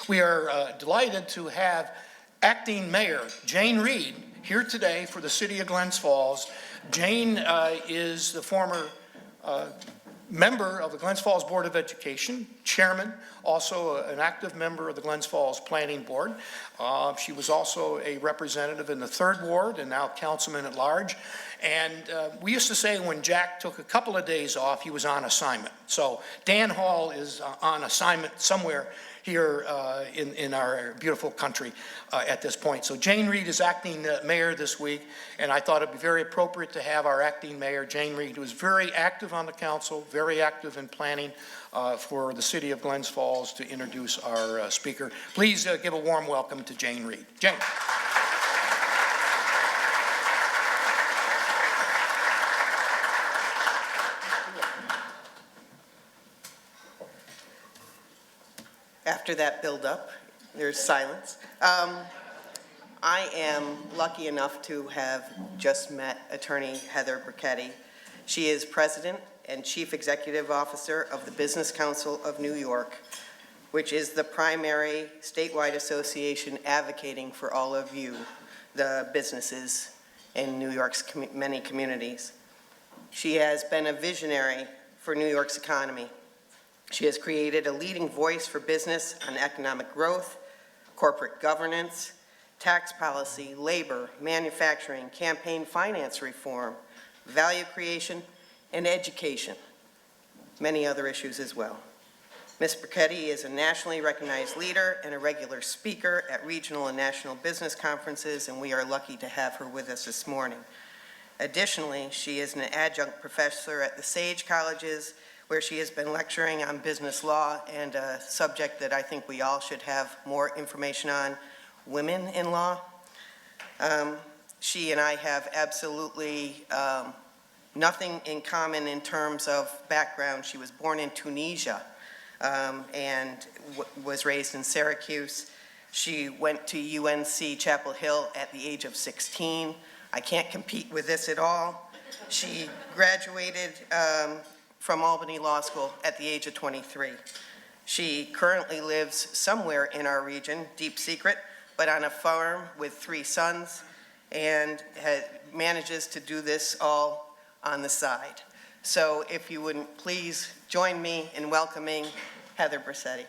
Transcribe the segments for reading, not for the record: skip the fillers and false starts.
We are delighted to have Acting Mayor Jane Reed here today for the City of Glens Falls. Jane is the former member of the Glens Falls Board of Education, chairman, also an active member of the Glens Falls Planning Board. She was also a representative in the 3rd Ward and now councilman at large. And we used to say when Jack took a couple of days off, he was on assignment. So Dan Hall is on assignment somewhere here in our beautiful country at this point. So Jane Reed is acting mayor this week, and I thought it'd be very appropriate to have our acting mayor, Jane Reed, who is very active on the council, very active in planning for the City of Glens Falls, to introduce our speaker. Please give a warm welcome to Jane Reed. Jane. After that build-up, there's silence. I am lucky enough to have just met Attorney Heather Briccetti. She is President and Chief Executive Officer of the Business Council of New York, which is the primary statewide association advocating for all of you, the businesses in New York's many communities. She has been a visionary for New York's economy. She has created a leading voice for business on economic growth, corporate governance, tax policy, labor, manufacturing, campaign finance reform, value creation, and education, many other issues as well. Ms. Briccetti is a nationally recognized leader and a regular speaker at regional and national business conferences, and we are lucky to have her with us this morning. Additionally, she is an adjunct professor at the Sage Colleges, where she has been lecturing on business law and a subject that I think we all should have more information on, women in law. She and I have absolutely nothing in common in terms of background. She was born in Tunisia and was raised in Syracuse. She went to UNC Chapel Hill at the age of 16. I can't compete with this at all. She graduated from Albany Law School at the age of 23. She currently lives somewhere in our region, deep secret, but on a farm with 3 sons, and manages to do this all on the side. So if you wouldn't please join me in welcoming Heather Briccetti.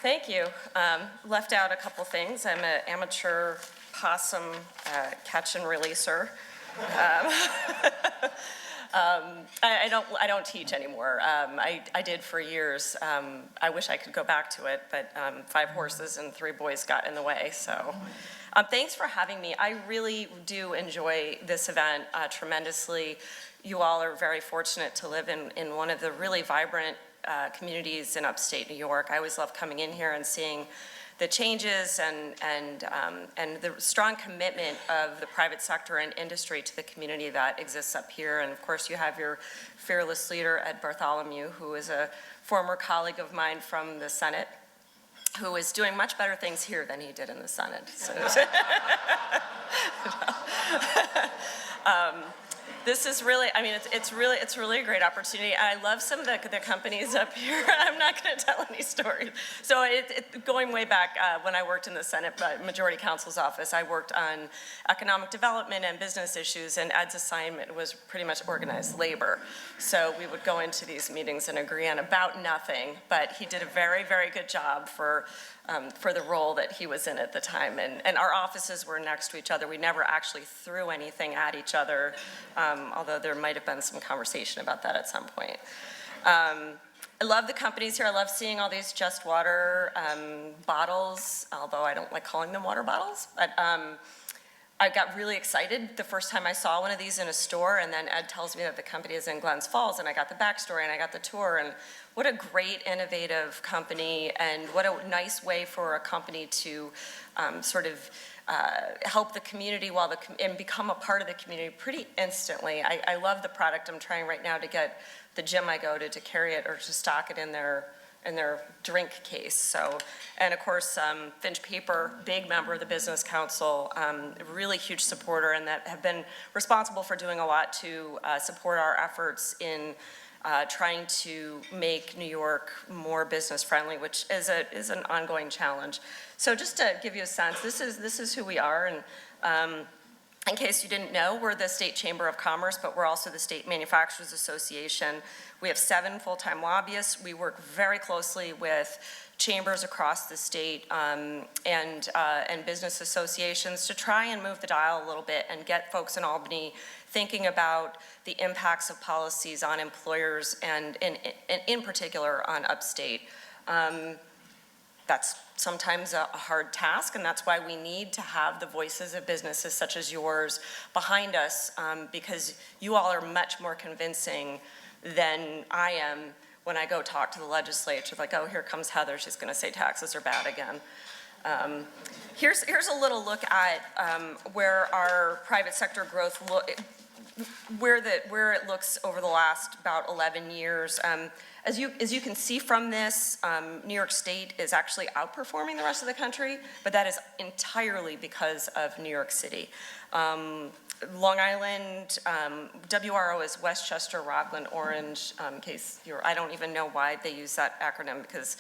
Thank you. Left out a couple things. I'm an amateur possum catch and releaser. I don't teach anymore. I did for years. I wish I could go back to it, but 5 horses and 3 boys got in the way. So thanks for having me. I really do enjoy this event tremendously. You all are very fortunate to live in one of the really vibrant communities in upstate New York. I always love coming in here and seeing the changes and the strong commitment of the private sector and industry to the community that exists up here. And of course, you have your fearless leader, Ed Bartholomew, who is a former colleague of mine from the Senate, who is doing much better things here than he did in the Senate. So, this is really, I mean, it's really a great opportunity. I love some of the companies up here. I'm not going to tell any stories. So going way back, when I worked in the Senate Majority Counsel's office, I worked on economic development and business issues, and Ed's assignment was pretty much organized labor. So we would go into these meetings and agree on about nothing, but he did a very, very good job for the role that he was in at the time. And our offices were next to each other. We never actually threw anything at each other, although there might have been some conversation about that at some point. I love the companies here. I love seeing all these Just Water bottles, although I don't like calling them water bottles. But I got really excited the first time I saw one of these in a store, and then Ed tells me that the company is in Glens Falls, and I got the backstory and I got the tour, and what a great innovative company, and what a nice way for a company to sort of help the community and become a part of the community pretty instantly. I love the product. I'm trying right now to get the gym I go to carry it or to stock it in their drink case. So, and of course, Finch Paper, big member of the Business Council, really huge supporter, and that have been responsible for doing a lot to support our efforts in trying to make New York more business friendly, which is an ongoing challenge. So just to give you a sense, this is who we are, and in case you didn't know, we're the State Chamber of Commerce, but we're also the State Manufacturers Association. We have 7 full-time lobbyists. We work very closely with chambers across the state and business associations to try and move the dial a little bit and get folks in Albany thinking about the impacts of policies on employers and in particular on upstate. That's sometimes a hard task, and that's why we need to have the voices of businesses such as yours behind us, because you all are much more convincing than I am when I go talk to the legislature, like, oh, here comes Heather, she's gonna say taxes are bad again. Here's a little look at where our private sector growth, where it looks over the last about 11 years. As you can see from this, New York State is actually outperforming the rest of the country, but that is entirely because of New York City. Long Island, WRO is Westchester, Rockland, Orange, in case I don't even know why they use that acronym, because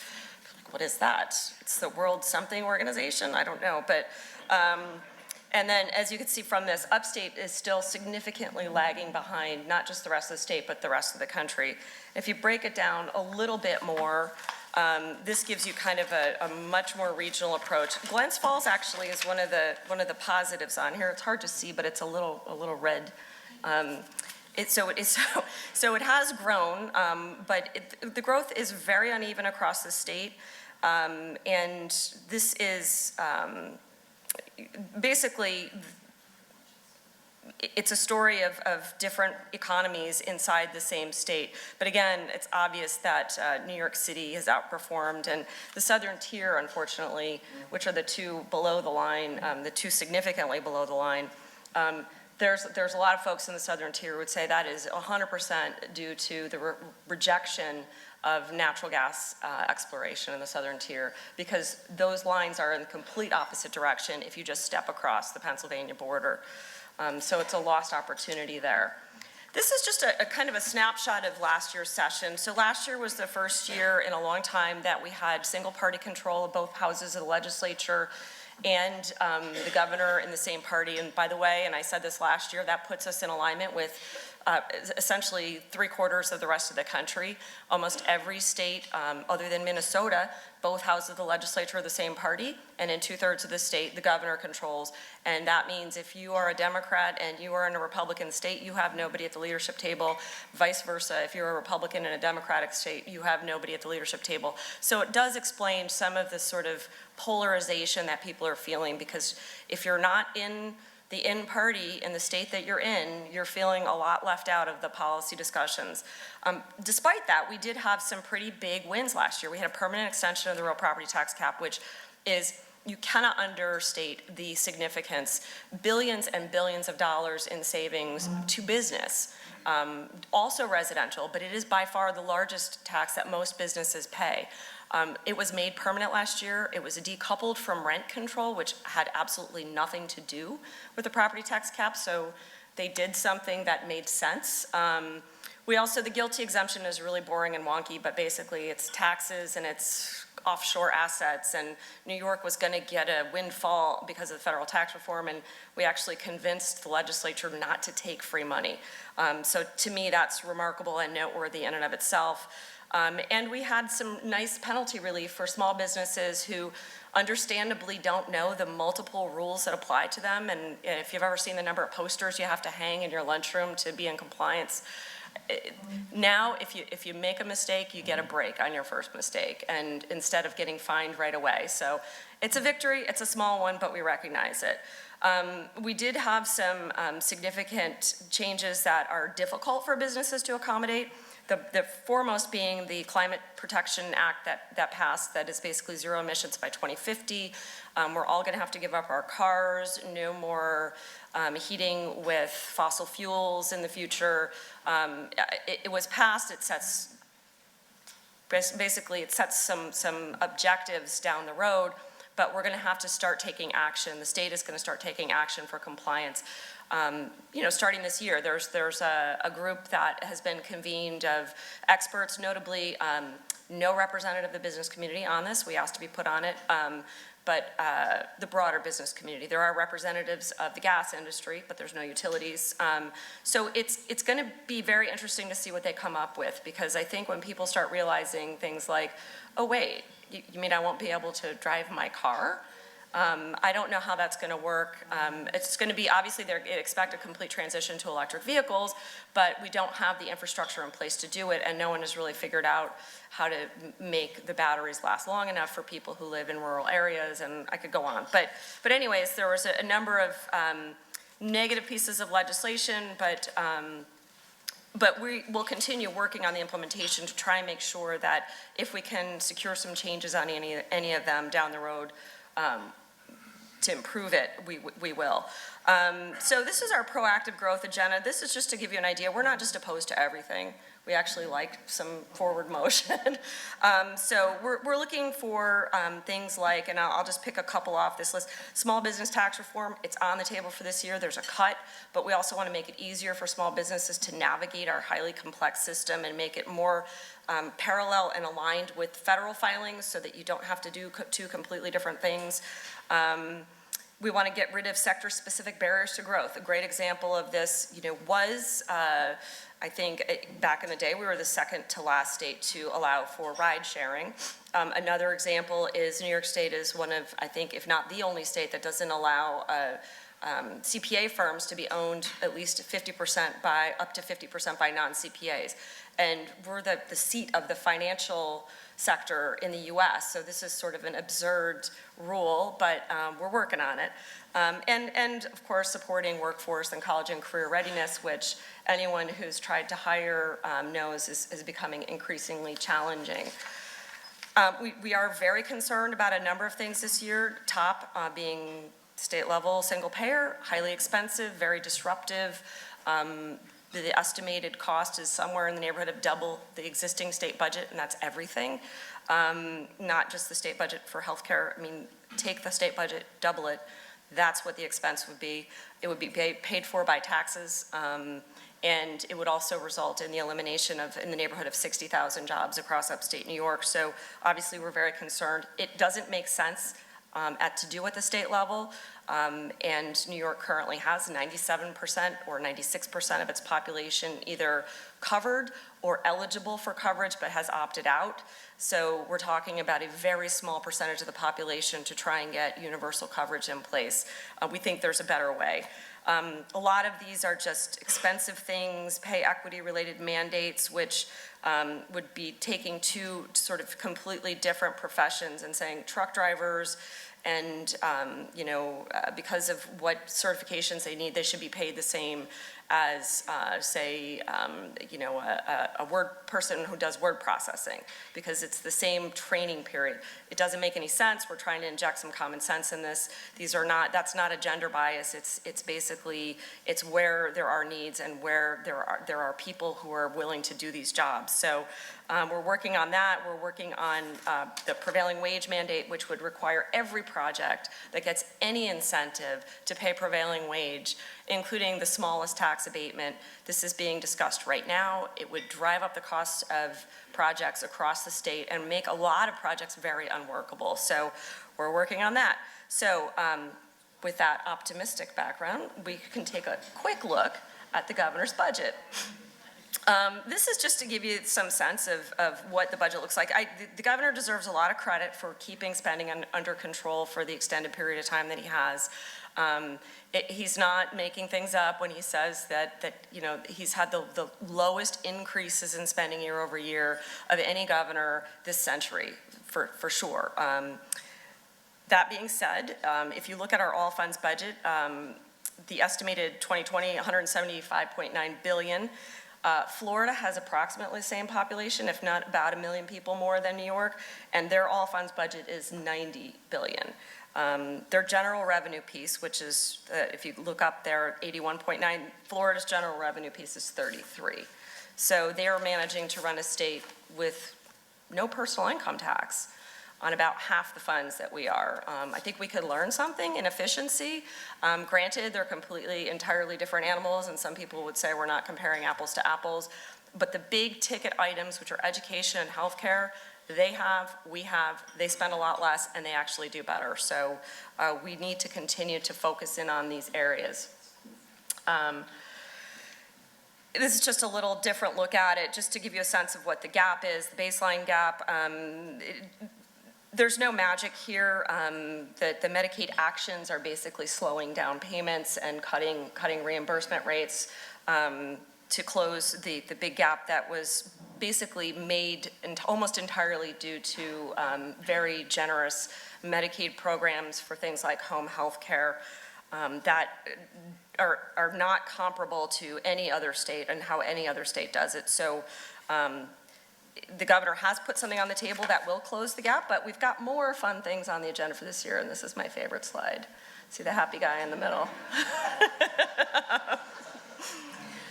what is that? It's the World Something Organization? I don't know, but, and then as you can see from this, upstate is still significantly lagging behind not just the rest of the state, but the rest of the country. If you break it down a little bit more, this gives you kind of a much more regional approach. Glens Falls actually is one of the positives on here. It's hard to see, but it's a little red. So it has grown, but the growth is very uneven across the state, and this is basically, it's a story of different economies inside the same state. But again, it's obvious that New York City has outperformed, and the southern tier, unfortunately, which are the 2 below the line, the 2 significantly below the line, there's a lot of folks in the southern tier who would say that is 100% due to the rejection of natural gas exploration in the southern tier, because those lines are in the complete opposite direction if you just step across the Pennsylvania border. So it's a lost opportunity there. This is just a kind of a snapshot of last year's session. So last year was the first year in a long time that we had single party control of both houses of the legislature and the governor in the same party. And by the way, and I said this last year, that puts us in alignment with essentially 3/4 of the rest of the country. Almost every state, other than Minnesota, both houses of the legislature are the same party, and in 2/3 of the state, the governor controls. And that means if you are a Democrat and you are in a Republican state, you have nobody at the leadership table. Vice versa, if you're a Republican in a Democratic state, you have nobody at the leadership table. So it does explain some of the sort of polarization that people are feeling, because if you're not in the in-party in the state that you're in, you're feeling a lot left out of the policy discussions. Despite that, we did have some pretty big wins last year. We had a permanent extension of the real property tax cap, which is, you cannot understate the significance. Billions and billions of dollars in savings to business. Also residential, but it is by far the largest tax that most businesses pay. It was made permanent last year. It was decoupled from rent control, which had absolutely nothing to do with the property tax cap, so they did something that made sense. We also, the GILTI exemption is really boring and wonky, but basically it's taxes and it's offshore assets, and New York was gonna get a windfall because of the federal tax reform, and we actually convinced the legislature not to take free money. So to me, that's remarkable and noteworthy in and of itself. And we had some nice penalty relief for small businesses who understandably don't know the multiple rules that apply to them. And if you've ever seen the number of posters you have to hang in your lunchroom to be in compliance, now if you make a mistake, you get a break on your first mistake, and instead of getting fined right away. So it's a victory, it's a small one, but we recognize it. We did have some significant changes that are difficult for businesses to accommodate. The foremost being the Climate Protection Act that passed, that is basically zero emissions by 2050. We're all gonna have to give up our cars, no more heating with fossil fuels in the future. It was passed, it sets basically it sets some objectives down the road, but we're going to have to start taking action. The state is going to start taking action for compliance. Starting this year, there's a group that has been convened of experts, notably no representative of the business community on this. We asked to be put on it, but the broader business community. There are representatives of the gas industry, but there's no utilities. So it's going to be very interesting to see what they come up with, because I think when people start realizing things like, oh wait, you mean I won't be able to drive my car? I don't know how that's going to work. It's going to be, obviously, they expect a complete transition to electric vehicles, but we don't have the infrastructure in place to do it, and no one has really figured out how to make the batteries last long enough for people who live in rural areas, and I could go on. But anyways, there was a number of negative pieces of legislation, but we will continue working on the implementation to try and make sure that if we can secure some changes on any of them down the road, to improve it, we will. So this is our proactive growth agenda. This is just to give you an idea. We're not just opposed to everything. We actually like some forward motion. So we're looking for things like, and I'll just pick a couple off this list. Small business tax reform, it's on the table for this year. There's a cut, but we also want to make it easier for small businesses to navigate our highly complex system and make it more parallel and aligned with federal filings so that you don't have to do two completely different things. We want to get rid of sector-specific barriers to growth. A great example of this, was, I think back in the day, we were the second to last state to allow for ride sharing. Another example is New York State is one of, I think, if not the only state that doesn't allow CPA firms to be owned at least 50% up to 50% by non-CPAs. And we're the seat of the financial sector in the US, so this is sort of an absurd rule, but we're working on it. And of course, supporting workforce and college and career readiness, which anyone who's tried to hire knows is becoming increasingly challenging. We are very concerned about a number of things this year, top being state level single payer, highly expensive, very disruptive. The estimated cost is somewhere in the neighborhood of double the existing state budget, and that's everything. Not just the state budget for healthcare. I mean, take the state budget, double it. That's what the expense would be. It would be paid for by taxes, and it would also result in the elimination of, in the neighborhood of 60,000 jobs across upstate New York. So obviously we're very concerned. It doesn't make sense to do at the state level. And New York currently has 97% or 96% of its population either covered or eligible for coverage but has opted out. So we're talking about a very small percentage of the population to try and get universal coverage in place. We think there's a better way. A lot of these are just expensive things, pay equity related mandates, which would be taking two sort of completely different professions and saying truck drivers and because of what certifications they need, they should be paid the same as, say, a word person who does word processing, because it's the same training period. It doesn't make any sense. We're trying to inject some common sense in this. That's not a gender bias. It's basically, it's where there are needs and where there are people who are willing to do these jobs. So we're working on that. We're working on the prevailing wage mandate, which would require every project that gets any incentive to pay prevailing wage, including the smallest tax abatement. This is being discussed right now. It would drive up the cost of projects across the state and make a lot of projects very unworkable. So we're working on that. So with that optimistic background, we can take a quick look at the governor's budget. This is just to give you some sense of what the budget looks like. The governor deserves a lot of credit for keeping spending under control for the extended period of time that he has. He's not making things up when he says that he's had the lowest increases in spending year over year of any governor this century, for sure. That being said, if you look at our all funds budget, the estimated 2020, $175.9 billion. Florida has approximately the same population, if not about 1 million people more than New York, and their all funds budget is $90 billion. Their general revenue piece, which is, if you look up there, 81.9, Florida's general revenue piece is 33. So they are managing to run a state with no personal income tax on about half the funds that we are. I think we could learn something in efficiency. Granted, they're completely, entirely different animals, and some people would say we're not comparing apples to apples, but the big ticket items, which are education and healthcare, we have, they spend a lot less, and they actually do better. So we need to continue to focus in on these areas. This is just a little different look at it, just to give you a sense of what the gap is, the baseline gap. There's no magic here. The Medicaid actions are basically slowing down payments and cutting reimbursement rates to close the big gap that was basically made almost entirely due to very generous Medicaid programs for things like home health care that are not comparable to any other state and how any other state does it. So the governor has put something on the table that will close the gap, but we've got more fun things on the agenda for this year, and this is my favorite slide. See the happy guy in the middle?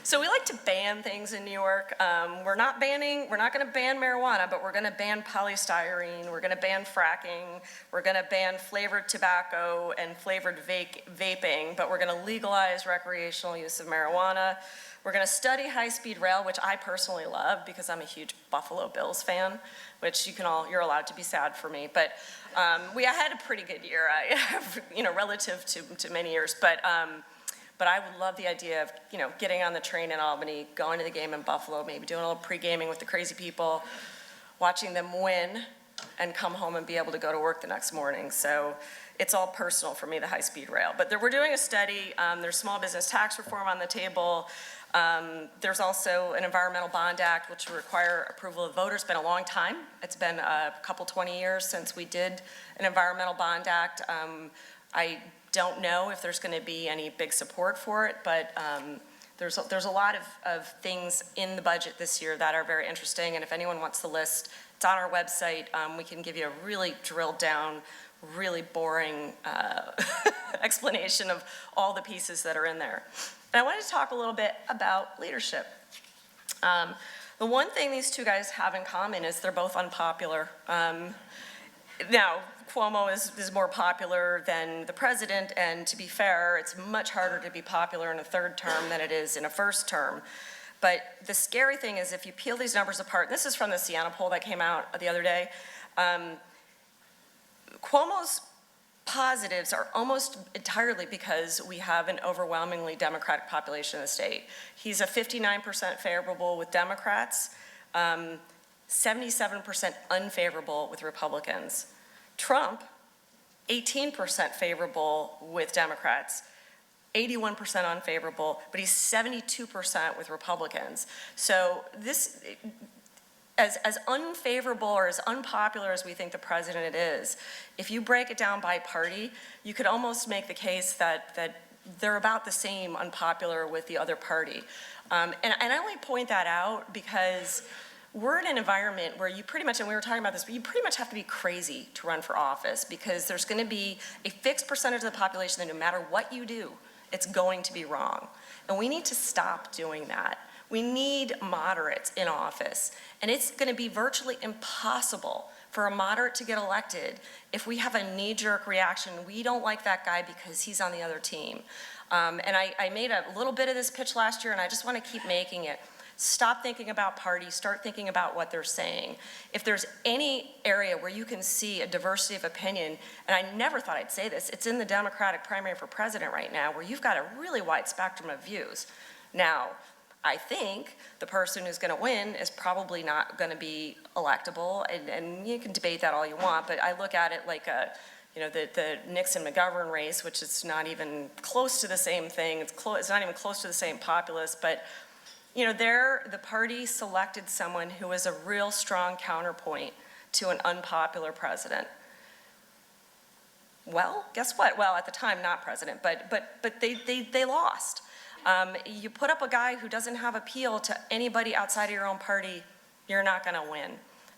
So we like to ban things in New York. We're not going to ban marijuana, but we're going to ban polystyrene. We're going to ban fracking. We're going to ban flavored tobacco and flavored vaping, but we're going to legalize recreational use of marijuana. We're going to study high-speed rail, which I personally love because I'm a huge Buffalo Bills fan, which you're allowed to be sad for me. But I had a pretty good year, relative to many years. But I would love the idea of, getting on the train in Albany, going to the game in Buffalo, maybe doing a little pre-gaming with the crazy people, watching them win, and come home and be able to go to work the next morning. So it's all personal for me, the high-speed rail. But we're doing a study. There's small business tax reform on the table. There's also an environmental bond act, which will require approval of voters. It's been a long time. It's been a couple, 20 years since we did an environmental bond act. I don't know if there's going to be any big support for it, but there's a lot of things in the budget this year that are very interesting, and if anyone wants the list, it's on our website. We can give you a really drilled down, really boring explanation of all the pieces that are in there. And I wanted to talk a little bit about leadership. The one thing these two guys have in common is they're both unpopular. Now, Cuomo is more popular than the president, and to be fair, it's much harder to be popular in a third term than it is in a first term. But the scary thing is if you peel these numbers apart, this is from the Siena poll that came out the other day, Cuomo's positives are almost entirely because we have an overwhelmingly Democratic population in the state. He's a 59% favorable with Democrats, 77% unfavorable with Republicans. Trump, 18% favorable with Democrats, 81% unfavorable, but he's 72% with Republicans. So this, as unfavorable or as unpopular as we think the president is, if you break it down by party, you could almost make the case that they're about the same unpopular with the other party. And I only point that out because we're in an environment where you pretty much, and we were talking about this, but you pretty much have to be crazy to run for office because there's going to be a fixed percentage of the population that no matter what you do, it's going to be wrong. And we need to stop doing that. We need moderates in office. And it's going to be virtually impossible for a moderate to get elected if we have a knee-jerk reaction. We don't like that guy because he's on the other team. And I made a little bit of this pitch last year, and I just want to keep making it. Stop thinking about parties, start thinking about what they're saying. If there's any area where you can see a diversity of opinion, and I never thought I'd say this, it's in the Democratic primary for president right now, where you've got a really wide spectrum of views. Now, I think the person who's going to win is probably not going to be electable, and you can debate that all you want, but I look at it like the Nixon-McGovern race, which is not even close to the same thing. It's not even close to the same populace, but the party selected someone who was a real strong counterpoint to an unpopular president. Well, guess what? Well, at the time, not president, but they lost. You put up a guy who doesn't have appeal to anybody outside of your own party, you're not going to win.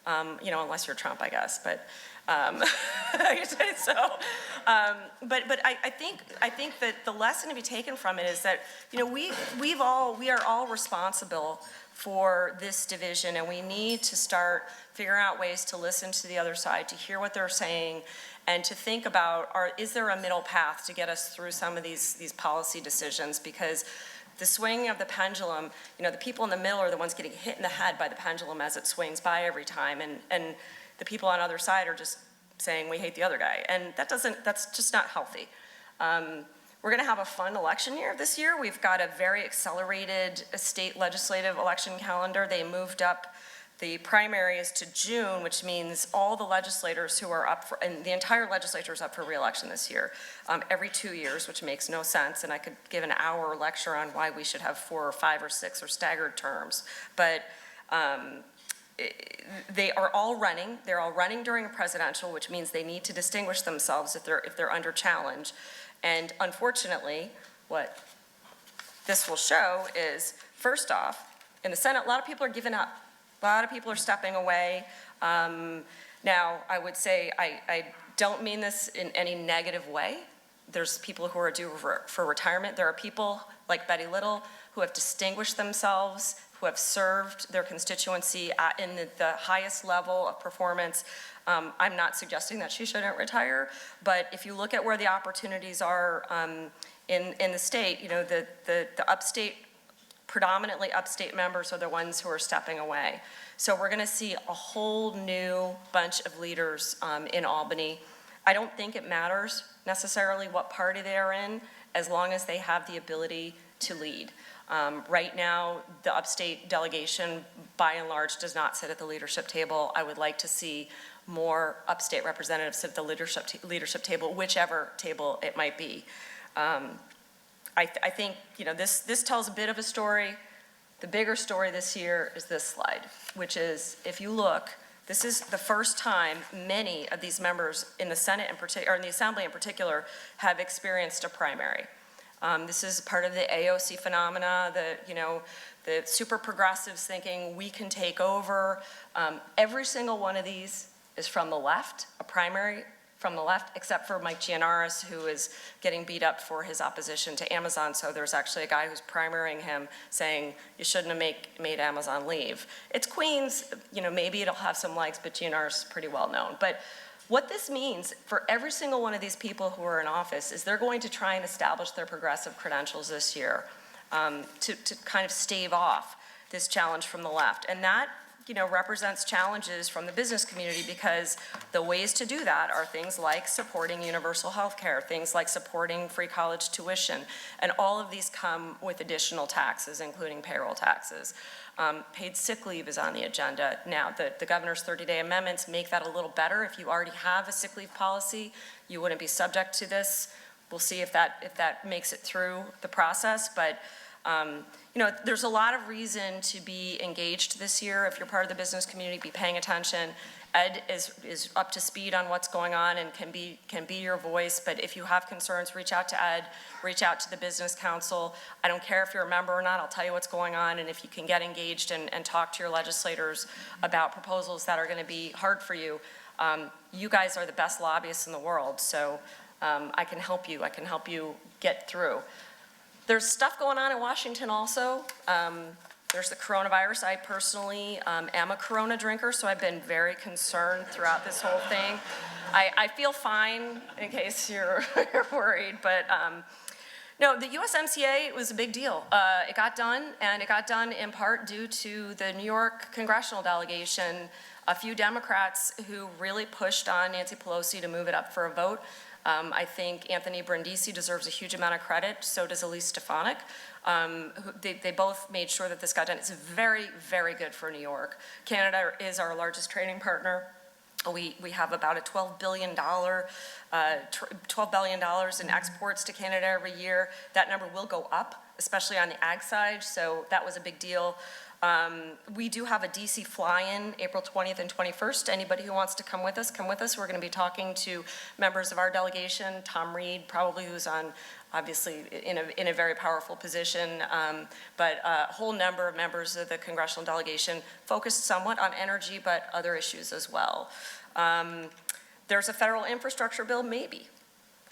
Unless you're Trump, I guess. But But I think that the lesson to be taken from it is that, you know, we are all responsible for this division, and we need to start figuring out ways to listen to the other side, to hear what they're saying, and to think about, is there a middle path to get us through some of these policy decisions? Because the swinging of the pendulum, you know, the people in the middle are the ones getting hit in the head by the pendulum as it swings by every time, and the people on the other side are just saying we hate the other guy, and that's just not healthy. We're going to have a fun election year this year. We've got a very accelerated state legislative election calendar. They moved up the primaries to June, which means all the legislators who are up for, and the entire legislature is up for re-election this year, every 2 years, which makes no sense, and I could give an hour lecture on why we should have 4 or 5 or 6 or staggered terms. But they are all running. They're all running during a presidential, which means they need to distinguish themselves if they're under challenge. And unfortunately, what this will show is, first off, in the Senate, a lot of people are giving up. A lot of people are stepping away. Now, I would say I don't mean this in any negative way. There's people who are due for retirement. There are people like Betty Little who have distinguished themselves, who have served their constituency in the highest level of performance. I'm not suggesting that she shouldn't retire, but if you look at where the opportunities are in the state, you know, the upstate, predominantly upstate members are the ones who are stepping away. So we're gonna see a whole new bunch of leaders in Albany. I don't think it matters necessarily what party they are in, as long as they have the ability to lead. Right now, the upstate delegation, by and large, does not sit at the leadership table. I would like to see more upstate representatives sit at the leadership table, whichever table it might be. I think, you know, this tells a bit of a story. The bigger story this year is this slide, which is, if you look, this is the first time many of these members in the Senate in particular, or in the Assembly in particular, have experienced a primary. This is part of the AOC phenomena, the super progressives thinking we can take over. Every single one of these is from the left, a primary from the left, except for Mike Gianaris, who is getting beat up for his opposition to Amazon. So there's actually a guy who's primarying him saying you shouldn't have made Amazon leave. It's Queens, you know, maybe it'll have some likes, but Gianaris is pretty well known. But what this means for every single one of these people who are in office is they're going to try and establish their progressive credentials this year to kind of stave off this challenge from the left. And that, you know, represents challenges from the business community, because the ways to do that are things like supporting universal health care, things like supporting free college tuition, and all of these come with additional taxes, including payroll taxes. Paid sick leave is on the agenda. Now, the governor's 30-day amendments make that a little better. If you already have a sick leave policy, you wouldn't be subject to this. We'll see if that makes it through the process, but you know, there's a lot of reason to be engaged this year. If you're part of the business community, be paying attention. Ed is up to speed on what's going on and can be your voice, but if you have concerns, reach out to Ed, reach out to the Business Council. I don't care if you're a member or not, I'll tell you what's going on, and if you can get engaged and talk to your legislators about proposals that are gonna be hard for you. You guys are the best lobbyists in the world, so I can help you get through. There's stuff going on in Washington also. There's the coronavirus. I personally am a Corona drinker, so I've been very concerned throughout this whole thing. I feel fine, in case you're worried, but no, the USMCA was a big deal. It got done, and it got done in part due to the New York congressional delegation, a few Democrats who really pushed on Nancy Pelosi to move it up for a vote. I think Anthony Brindisi deserves a huge amount of credit, so does Elise Stefanik. They both made sure that this got done. It's very, very good for New York. Canada is our largest trading partner. We have about a $12 billion in exports to Canada every year. That number will go up, especially on the ag side, so that was a big deal. We do have a DC fly-in April 20th and 21st. Anybody who wants to come with us, come with us. We're going to be talking to members of our delegation, Tom Reed, probably, who's on, obviously, in a very powerful position, but a whole number of members of the congressional delegation focused somewhat on energy, but other issues as well. There's a federal infrastructure bill, maybe.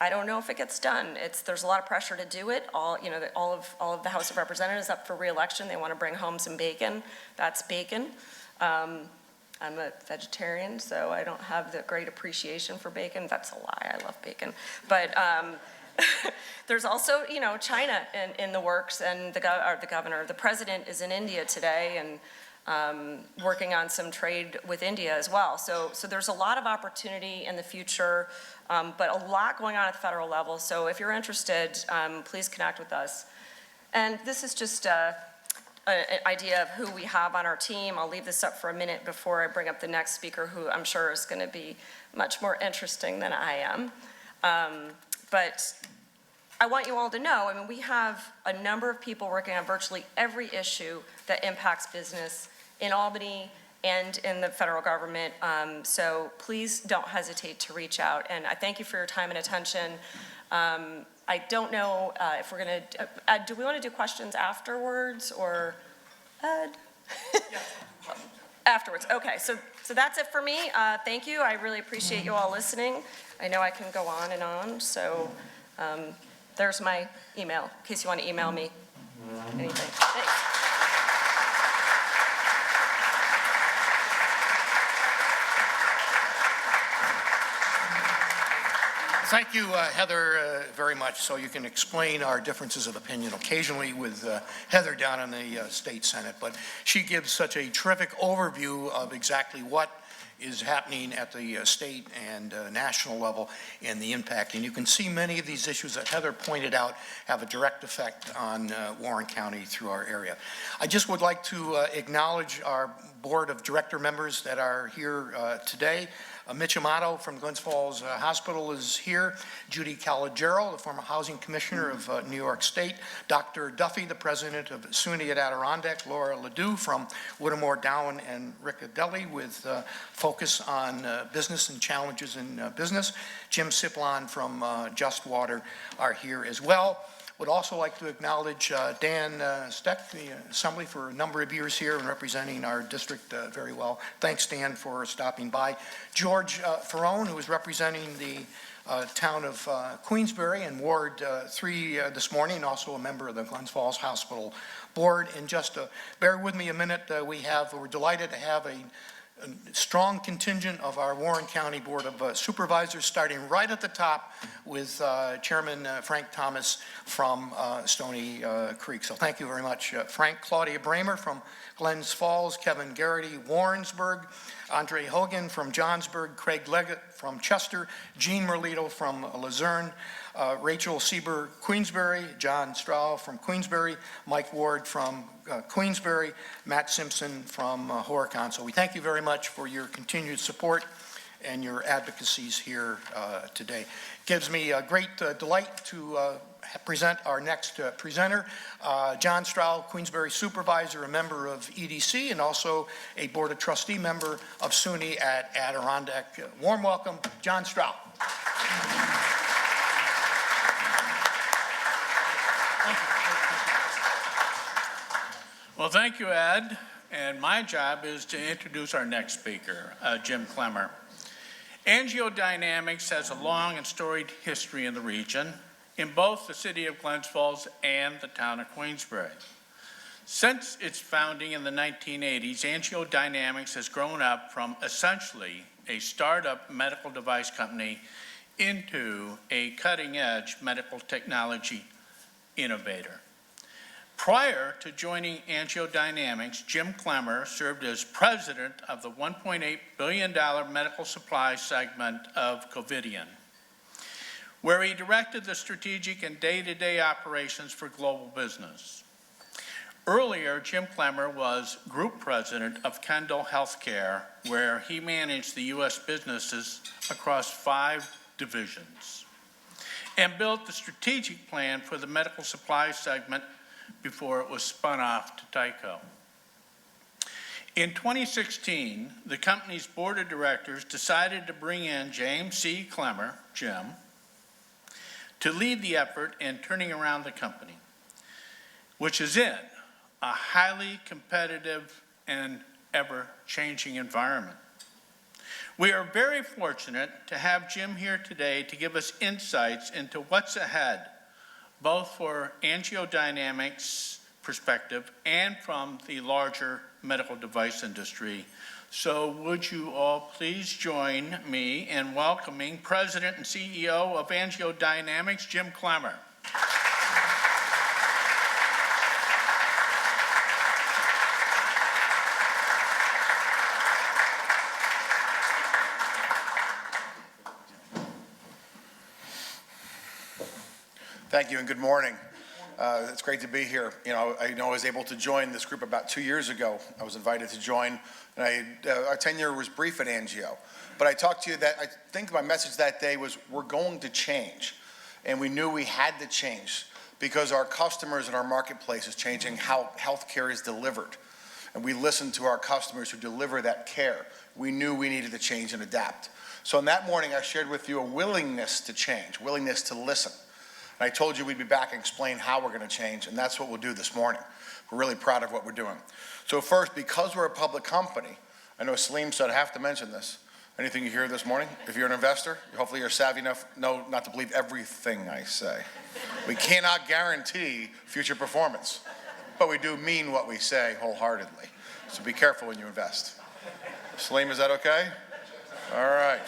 I don't know if it gets done. There's a lot of pressure to do it. All of the House of Representatives up for re-election. They want to bring home some bacon. That's bacon. I'm a vegetarian, so I don't have the great appreciation for bacon. That's a lie. I love bacon. But there's also, China in the works, and the president is in India today, and working on some trade with India as well. So there's a lot of opportunity in the future, but a lot going on at the federal level. So if you're interested, please connect with us. And this is just an idea of who we have on our team. I'll leave this up for a minute before I bring up the next speaker, who I'm sure is going to be much more interesting than I am. But I want you all to know, we have a number of people working on virtually every issue that impacts business in Albany and in the federal government. So please don't hesitate to reach out. And I thank you for your time and attention. I don't know if we're going to, do we want to do questions afterwards, or Ed? Afterwards, okay. So that's it for me. Thank you. I really appreciate you all listening. I know I can go on and on, so there's my email, in case you want to email me anything. Thanks. Thank you, Heather, very much. So you can explain our differences of opinion occasionally with Heather down in the State Senate, but she gives such a terrific overview of exactly what is happening at the state and national level and the impact. And you can see many of these issues that Heather pointed out have a direct effect on Warren County through our area. I just would like to acknowledge our board of director members that are here today. Mitch Amato from Glens Falls Hospital is here. Judy Calogero, the former housing commissioner of New York State. Dr. Duffy, the president of SUNY at Adirondack. Laura Ledoux from Whittemore, Dowen, and Riccadelli with focus on business and challenges in business. Jim Siplon from Just Water are here as well. Would also like to acknowledge Dan Steck, the Assembly, for a number of years here and representing our district very well. Thanks, Dan, for stopping by. George Ferrone, who is representing the town of Queensbury and Ward 3 this morning, also a member of the Glens Falls Hospital Board. And just bear with me a minute, we're delighted to have a strong contingent of our Warren County Board of Supervisors, starting right at the top with Chairman Frank Thomas from Stony Creek. So thank you very much, Frank. Claudia Bramer from Glens Falls, Kevin Garrity, Warrensburg, Andre Hogan from Johnsburg, Craig Leggett from Chester, Jean Merlito from Luzerne, Rachel Sieber, Queensbury, John Straw from Queensbury, Mike Ward from Queensbury, Matt Simpson from Horicon. So we thank you very much for your continued support and your advocacies here today. It gives me a great delight to present our next presenter, John Straw, Queensbury Supervisor, a member of EDC, and also a Board of Trustee member of SUNY at Adirondack. Warm welcome, John Straw. Well, thank you, Ed. And my job is to introduce our next speaker, Jim Clemmer. AngioDynamics has a long and storied history in the region, in both the city of Glens Falls and the town of Queensbury. Since its founding in the 1980s, AngioDynamics has grown up from essentially a startup medical device company into a cutting-edge medical technology innovator. Prior to joining AngioDynamics, Jim Clemmer served as president of the $1.8 billion medical supply segment of Covidien, where he directed the strategic and day-to-day operations for global business. Earlier, Jim Clemmer was group president of Kendall Healthcare, where he managed the U.S. businesses across 5 divisions, and built the strategic plan for the medical supply segment before it was spun off to Tyco. In 2016, the company's board of directors decided to bring in James C. Clemmer, Jim, to lead the effort in turning around the company, which is in a highly competitive and ever-changing environment. We are very fortunate to have Jim here today to give us insights into what's ahead, both for AngioDynamics perspective and from the larger medical device industry. So would you all please join me in welcoming President and CEO of AngioDynamics, Jim Clemmer. Thank you and good morning. It's great to be here. I was able to join this group about 2 years ago. I was invited to join, and our tenure was brief at Angio. But I talked to you that I think my message that day was we're going to change. And we knew we had to change because our customers and our marketplace is changing how healthcare is delivered. And we listened to our customers who deliver that care. We knew we needed to change and adapt. So in that morning, I shared with you a willingness to change, willingness to listen. And I told you we'd be back and explain how we're going to change, and that's what we'll do this morning. We're really proud of what we're doing. So first, because we're a public company, I know Salim said I have to mention this. Anything you hear this morning, if you're an investor, hopefully you're savvy enough not to believe everything I say. We cannot guarantee future performance, but we do mean what we say wholeheartedly. So be careful when you invest. Salim, is that okay? All right.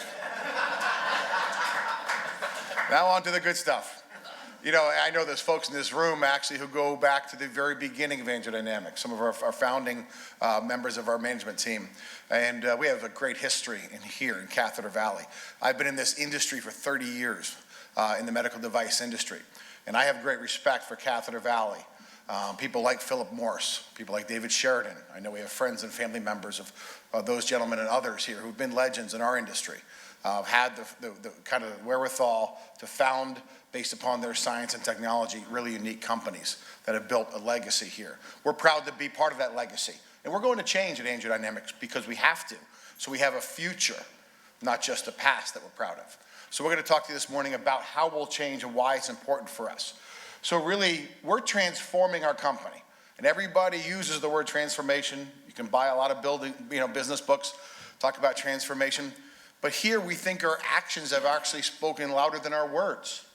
Now on to the good stuff. I know there's folks in this room actually who go back to the very beginning of AngioDynamics, some of our founding members of our management team. And we have a great history here in Catheter Valley. I've been in this industry for 30 years in the medical device industry. And I have great respect for Catheter Valley. People like Philip Morse, people like David Sheridan. I know we have friends and family members of those gentlemen and others here who've been legends in our industry, had the kind of wherewithal to found, based upon their science and technology, really unique companies that have built a legacy here. We're proud to be part of that legacy. And we're going to change at AngioDynamics because we have to. So we have a future, not just a past that we're proud of. So we're going to talk to you this morning about how we'll change and why it's important for us. So really, we're transforming our company. And everybody uses the word transformation. You can buy a lot of business books, talk about transformation. But here we think our actions have actually spoken louder than our words.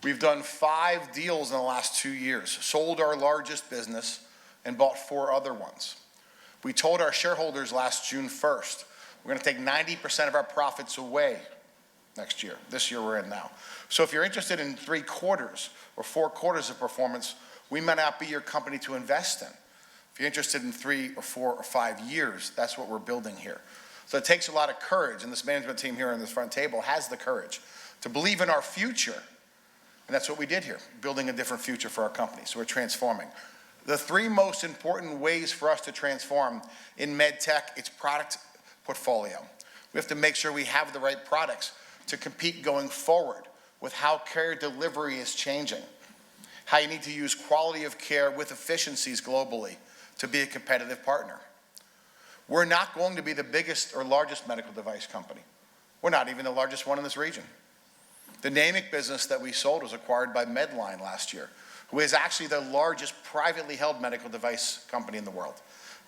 We've done 5 deals in the last 2 years, sold our largest business, and bought 4 other ones. We told our shareholders last June 1st, we're going to take 90% of our profits away next year. This year we're in now. So if you're interested in 3 quarters or 4 quarters of performance, we may not be your company to invest in. If you're interested in 3 or 4 or 5 years, that's what we're building here. So it takes a lot of courage, and this management team here on this front table has the courage to believe in our future. And that's what we did here, building a different future for our company. So we're transforming. The 3 most important ways for us to transform in med tech, it's product portfolio. We have to make sure we have the right products to compete going forward with how care delivery is changing, how you need to use quality of care with efficiencies globally to be a competitive partner. We're not going to be the biggest or largest medical device company. We're not even the largest one in this region. The NAMIC business that we sold was acquired by Medline last year, who is actually the largest privately held medical device company in the world.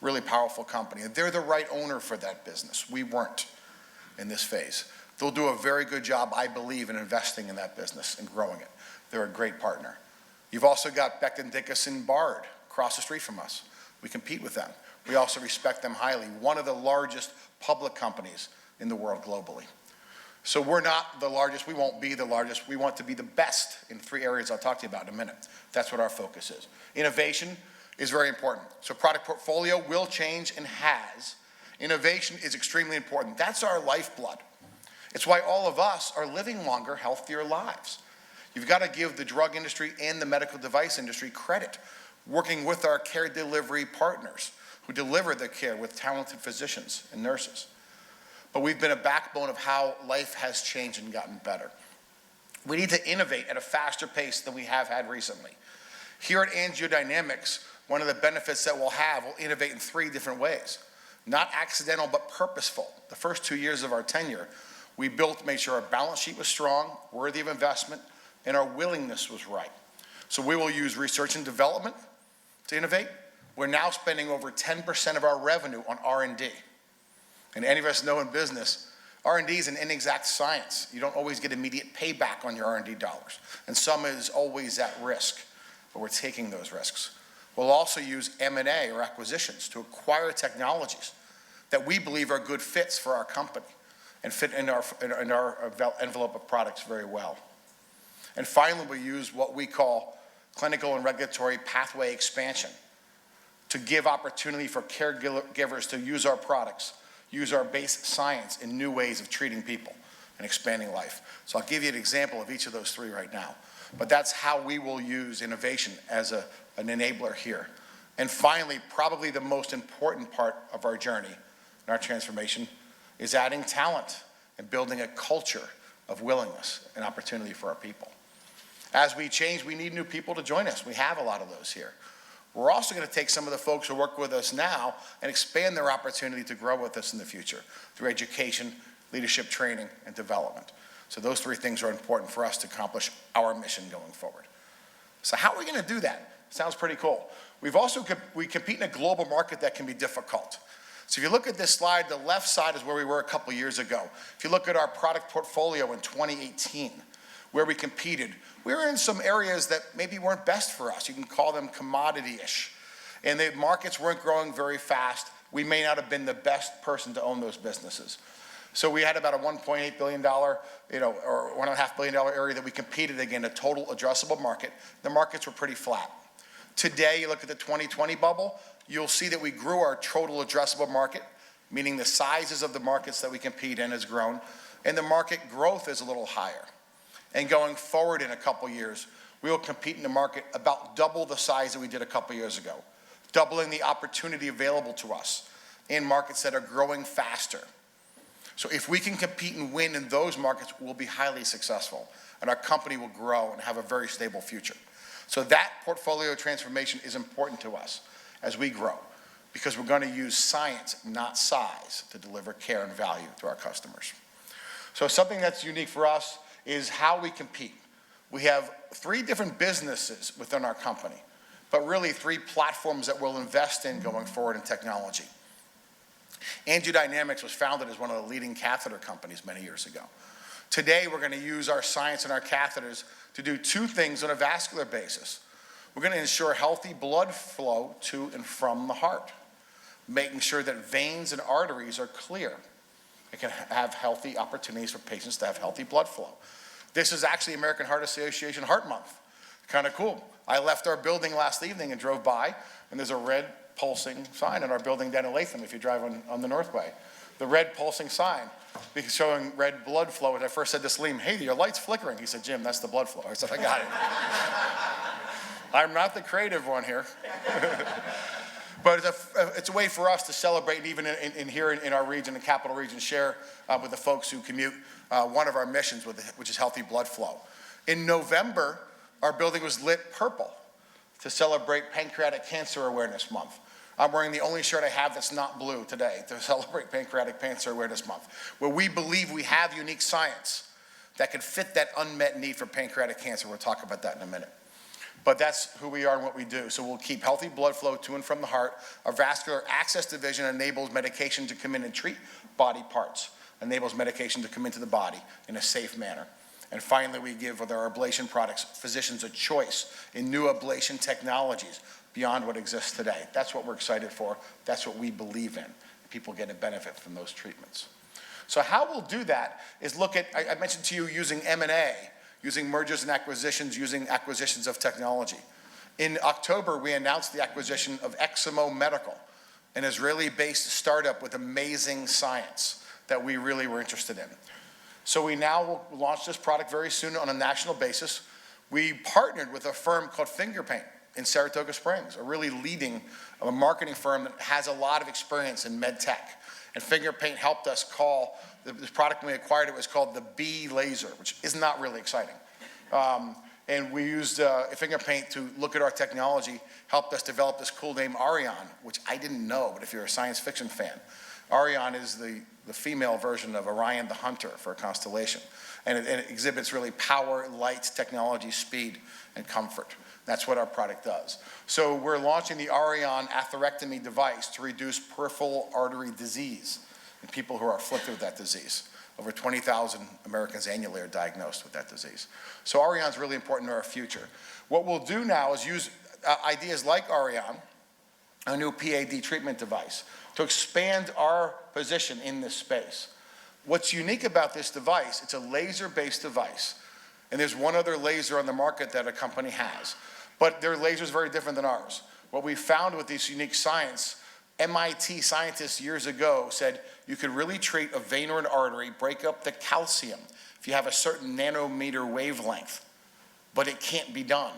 Really powerful company. And they're the right owner for that business. We weren't in this phase. They'll do a very good job, I believe, in investing in that business and growing it. They're a great partner. You've also got Becton Dickinson Bard across the street from us. We compete with them. We also respect them highly. One of the largest public companies in the world globally. So we're not the largest, we won't be the largest, we want to be the best in 3 areas I'll talk to you about in a minute. That's what our focus is. Innovation is very important. So product portfolio will change and has. Innovation is extremely important. That's our lifeblood. It's why all of us are living longer, healthier lives. You've got to give the drug industry and the medical device industry credit, working with our care delivery partners who deliver the care with talented physicians and nurses. But we've been a backbone of how life has changed and gotten better. We need to innovate at a faster pace than we have had recently. Here at AngioDynamics, one of the benefits that we'll innovate in 3 different ways. Not accidental, but purposeful. The first 2 years of our tenure, we made sure our balance sheet was strong, worthy of investment, and our willingness was right. So we will use research and development to innovate. We're now spending over 10% of our revenue on R&D. And any of us know in business, R&D is an inexact science. You don't always get immediate payback on your R&D dollars. And some is always at risk, but we're taking those risks. We'll also use M&A or acquisitions to acquire technologies that we believe are good fits for our company and fit in our envelope of products very well. And finally, we use what we call clinical and regulatory pathway expansion to give opportunity for caregivers to use our products, use our base science in new ways of treating people and expanding life. So I'll give you an example of each of those three right now. But that's how we will use innovation as an enabler here. And finally, probably the most important part of our journey and our transformation is adding talent and building a culture of willingness and opportunity for our people. As we change, we need new people to join us. We have a lot of those here. We're also going to take some of the folks who work with us now and expand their opportunity to grow with us in the future through education, leadership training, and development. So those three things are important for us to accomplish our mission going forward. So how are we going to do that? Sounds pretty cool. We compete in a global market that can be difficult. So if you look at this slide, the left side is where we were a couple years ago. If you look at our product portfolio in 2018, where we competed, we were in some areas that maybe weren't best for us. You can call them commodity-ish. And the markets weren't growing very fast. We may not have been the best person to own those businesses. So we had about a $1.8 billion, or $1.5 billion area that we competed against, a total addressable market. The markets were pretty flat. Today, you look at the 2020 bubble, you'll see that we grew our total addressable market, meaning the sizes of the markets that we compete in has grown, and the market growth is a little higher. And going forward in a couple years, we will compete in the market about double the size that we did a couple years ago, doubling the opportunity available to us in markets that are growing faster. So if we can compete and win in those markets, we'll be highly successful, and our company will grow and have a very stable future. So that portfolio transformation is important to us as we grow, because we're going to use science, not size, to deliver care and value to our customers. So something that's unique for us is how we compete. We have 3 different businesses within our company, but really 3 platforms that we'll invest in going forward in technology. AngioDynamics was founded as one of the leading catheter companies many years ago. Today, we're going to use our science and our catheters to do 2 things on a vascular basis. We're going to ensure healthy blood flow to and from the heart, making sure that veins and arteries are clear. It can have healthy opportunities for patients to have healthy blood flow. This is actually American Heart Association Heart Month. Kind of cool. I left our building last evening and drove by, and there's a red pulsing sign in our building down in Latham if you drive on the Northway. The red pulsing sign showing red blood flow. And I first said to Salim, hey, your light's flickering. He said, Jim, that's the blood flow. I said, I got it. I'm not the creative one here. But it's a way for us to celebrate, and even here in our region, the capital region, share with the folks who commute one of our missions, which is healthy blood flow. In November, our building was lit purple to celebrate Pancreatic Cancer Awareness Month. I'm wearing the only shirt I have that's not blue today to celebrate Pancreatic Cancer Awareness Month, where we believe we have unique science that can fit that unmet need for pancreatic cancer. We'll talk about that in a minute. But that's who we are and what we do. So we'll keep healthy blood flow to and from the heart. Our vascular access division enables medication to come in and treat body parts, enables medication to come into the body in a safe manner. And finally, we give, with our ablation products, physicians a choice in new ablation technologies beyond what exists today. That's what we're excited for. That's what we believe in. People get a benefit from those treatments. So how we'll do that is look at, I mentioned to you using M&A, using mergers and acquisitions, using acquisitions of technology. In October, we announced the acquisition of Eximo Medical, an Israeli-based startup with amazing science that we really were interested in. So we now will launch this product very soon on a national basis. We partnered with a firm called Fingerpaint in Saratoga Springs, a really leading marketing firm that has a lot of experience in med tech. And Fingerpaint helped us call, this product when we acquired it was called the B laser, which is not really exciting. And we used Fingerpaint to look at our technology, helped us develop this cool name Arion, which I didn't know, but if you're a science fiction fan, Arion is the female version of Orion the Hunter for a constellation. And it exhibits really power, light, technology, speed, and comfort. That's what our product does. So we're launching the Arion atherectomy device to reduce peripheral artery disease in people who are afflicted with that disease. Over 20,000 Americans annually are diagnosed with that disease. So Auryon is really important to our future. What we'll do now is use ideas like Auryon, a new PAD treatment device, to expand our position in this space. What's unique about this device, it's a laser-based device. And there's one other laser on the market that a company has. But their laser is very different than ours. What we found with this unique science, MIT scientists years ago said you could really treat a vein or an artery, break up the calcium if you have a certain nanometer wavelength. But it can't be done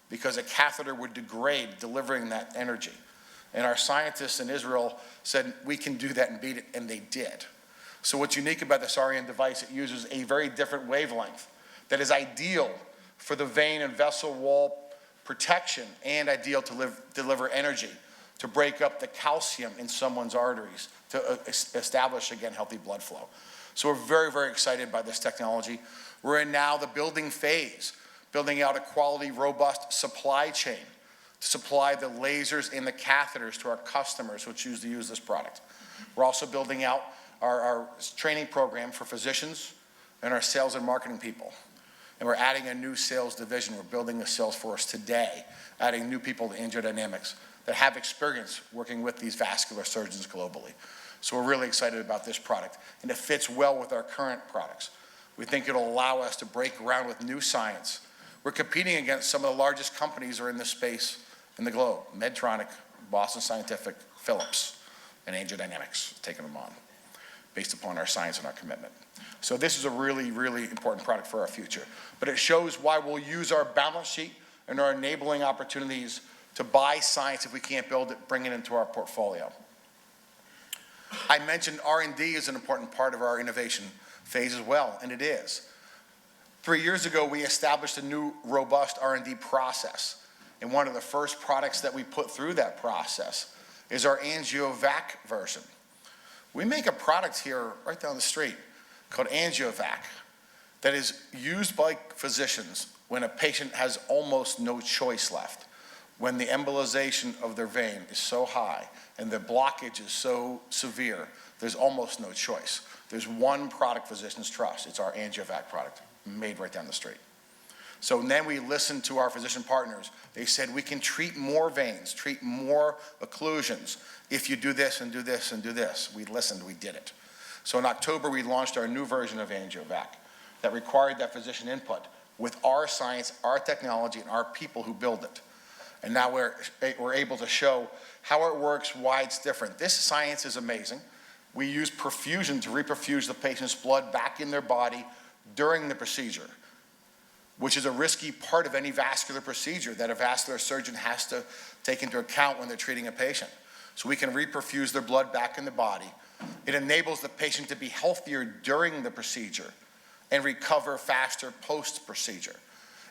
because a catheter would degrade delivering that energy. And our scientists in Israel said, we can do that and beat it, and they did. So what's unique about this Auryon device, it uses a very different wavelength that is ideal for the vein and vessel wall protection and ideal to deliver energy, to break up the calcium in someone's arteries, to establish, again, healthy blood flow. So we're very, very excited by this technology. We're in now the building phase, building out a quality, robust supply chain to supply the lasers and the catheters to our customers who choose to use this product. We're also building out our training program for physicians and our sales and marketing people. And we're adding a new sales division. We're building a sales force today, adding new people to AngioDynamics that have experience working with these vascular surgeons globally. So we're really excited about this product, and it fits well with our current products. We think it'll allow us to break ground with new science. We're competing against some of the largest companies that are in this space in the globe: Medtronic, Boston Scientific, Philips, and AngioDynamics, taking them on, based upon our science and our commitment. So this is a really, really important product for our future. But it shows why we'll use our balance sheet and our enabling opportunities to buy science if we can't build it, bring it into our portfolio. I mentioned R&D is an important part of our innovation phase as well, and it is. 3 years ago, we established a new robust R&D process. And one of the first products that we put through that process is our AngioVac version. We make a product here right down the street called AngioVac that is used by physicians when a patient has almost no choice left, when the embolization of their vein is so high and the blockage is so severe, there's almost no choice. There's one product physicians trust. It's our AngioVac product, made right down the street. So then we listened to our physician partners. They said, we can treat more veins, treat more occlusions if you do this and do this and do this. We listened, we did it. So in October, we launched our new version of AngioVac that required that physician input with our science, our technology, and our people who build it. And now we're able to show how it works, why it's different. This science is amazing. We use perfusion to reperfuse the patient's blood back in their body during the procedure, which is a risky part of any vascular procedure that a vascular surgeon has to take into account when they're treating a patient. So we can reperfuse their blood back in the body. It enables the patient to be healthier during the procedure and recover faster post-procedure.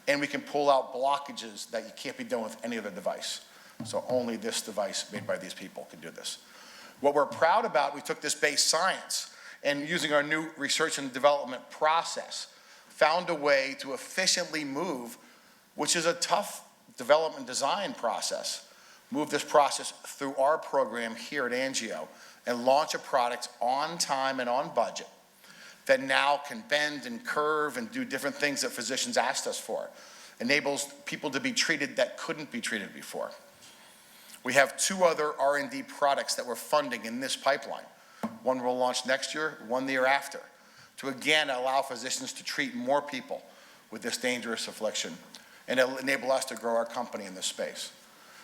And we can pull out blockages that you can't be done with any other device. So only this device made by these people can do this. What we're proud about, we took this base science and using our new research and development process, found a way to efficiently move, which is a tough development design process, move this process through our program here at Angio and launch a product on time and on budget that now can bend and curve and do different things that physicians asked us for. Enables people to be treated that couldn't be treated before. We have 2 other R&D products that we're funding in this pipeline. One will launch next year, one the year after, to again allow physicians to treat more people with this dangerous affliction and enable us to grow our company in this space.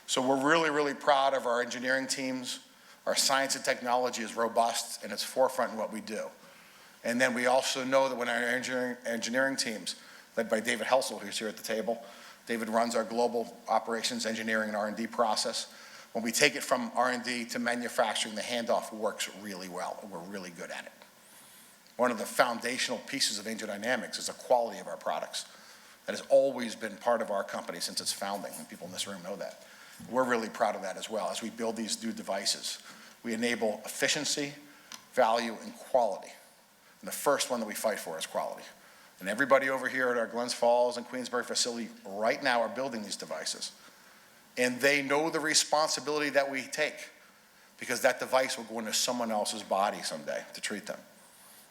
So we're really, really proud of our engineering teams. Our science and technology is robust and it's forefront in what we do. And then we also know that when our engineering teams, led by David Helsel, who's here at the table, David runs our global operations, engineering, and R&D process. When we take it from R&D to manufacturing, the handoff works really well, and we're really good at it. One of the foundational pieces of AngioDynamics is the quality of our products. That has always been part of our company since its founding, and people in this room know that. We're really proud of that as well. As we build these new devices, we enable efficiency, value, and quality. And the first one that we fight for is quality. And everybody over here at our Glens Falls and Queensbury facility right now are building these devices. And they know the responsibility that we take because that device will go into someone else's body someday to treat them.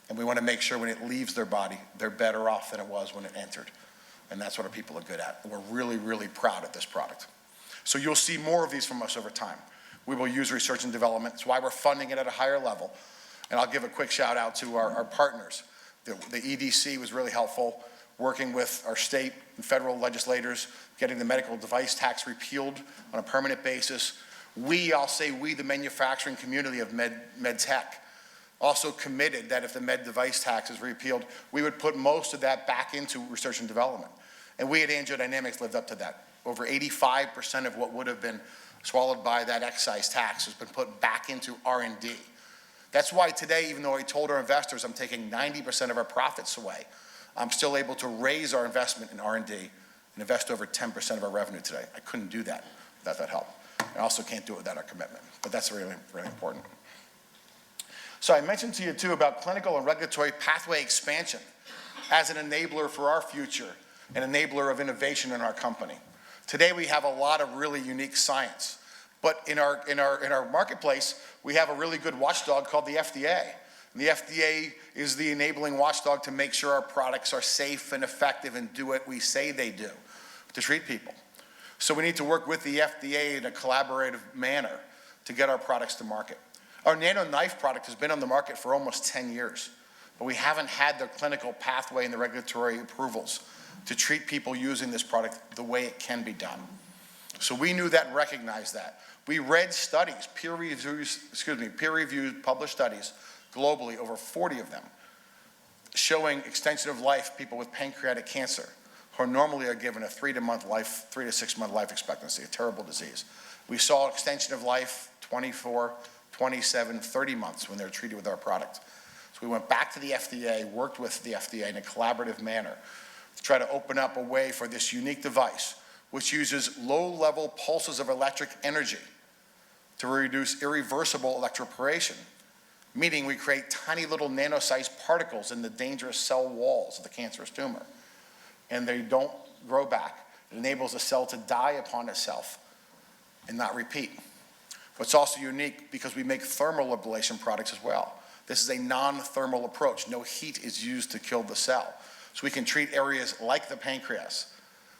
And we want to make sure when it leaves their body, they're better off than it was when it entered. And that's what our people are good at. And we're really, really proud of this product. So you'll see more of these from us over time. We will use research and development. That's why we're funding it at a higher level. And I'll give a quick shout out to our partners. The EDC was really helpful, working with our state and federal legislators, getting the medical device tax repealed on a permanent basis. I'll say we, the manufacturing community of med tech, also committed that if the med device tax is repealed, we would put most of that back into research and development. And we at AngioDynamics lived up to that. Over 85% of what would have been swallowed by that excise tax has been put back into R&D. That's why today, even though I told our investors I'm taking 90% of our profits away, I'm still able to raise our investment in R&D and invest over 10% of our revenue today. I couldn't do that without that help. I also can't do it without our commitment, but that's really, really important. So I mentioned to you too about clinical and regulatory pathway expansion as an enabler for our future, an enabler of innovation in our company. Today we have a lot of really unique science, but in our marketplace, we have a really good watchdog called the FDA. And the FDA is the enabling watchdog to make sure our products are safe and effective and do what we say they do to treat people. So we need to work with the FDA in a collaborative manner to get our products to market. Our nano knife product has been on the market for almost 10 years, but we haven't had the clinical pathway and the regulatory approvals to treat people using this product the way it can be done. So we knew that and recognized that. We read studies, peer-reviewed published studies globally, over 40 of them, showing extension of life people with pancreatic cancer who normally are given a 3 to 6 month life expectancy, a terrible disease. We saw extension of life 24, 27, 30 months when they're treated with our product. So we went back to the FDA, worked with the FDA in a collaborative manner to try to open up a way for this unique device, which uses low-level pulses of electric energy to reduce irreversible electroporation, meaning we create tiny little nano-sized particles in the dangerous cell walls of the cancerous tumor, and they don't grow back. It enables a cell to die upon itself and not repeat. What's also unique, because we make thermal ablation products as well. This is a non-thermal approach. No heat is used to kill the cell. So we can treat areas like the pancreas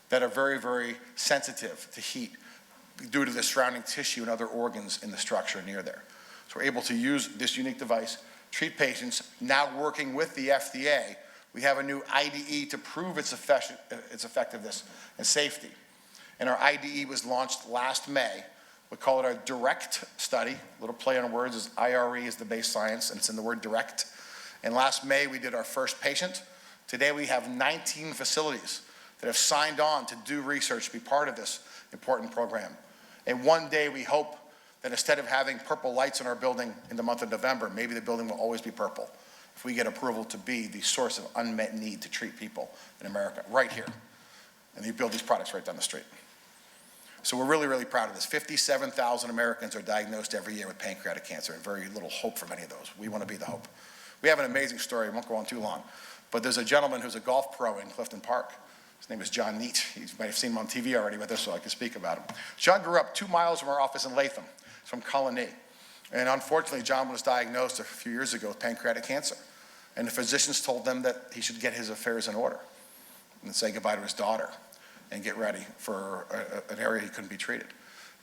that are very, very sensitive to heat due to the surrounding tissue and other organs in the structure near there. So we're able to use this unique device, treat patients. Now working with the FDA, we have a new IDE to prove its effectiveness and safety. And our IDE was launched last May. We call it our DIRECT study. A little play on words, is IRE is the base science, and it's in the word direct. And last May, we did our first patient. Today, we have 19 facilities that have signed on to do research, be part of this important program. And one day, we hope that instead of having purple lights in our building in the month of November, maybe the building will always be purple if we get approval to be the source of unmet need to treat people in America, right here. And you build these products right down the street. So we're really, really proud of this. 57,000 Americans are diagnosed every year with pancreatic cancer, and very little hope for many of those. We want to be the hope. We have an amazing story. I won't go on too long. But there's a gentleman who's a golf pro in Clifton Park. His name is John Neat. You might have seen him on TV already with us, so I can speak about him. John grew up 2 miles from our office in Latham. He's from Colony. And unfortunately, John was diagnosed a few years ago with pancreatic cancer. And the physicians told them that he should get his affairs in order and say goodbye to his daughter and get ready for an area he couldn't be treated.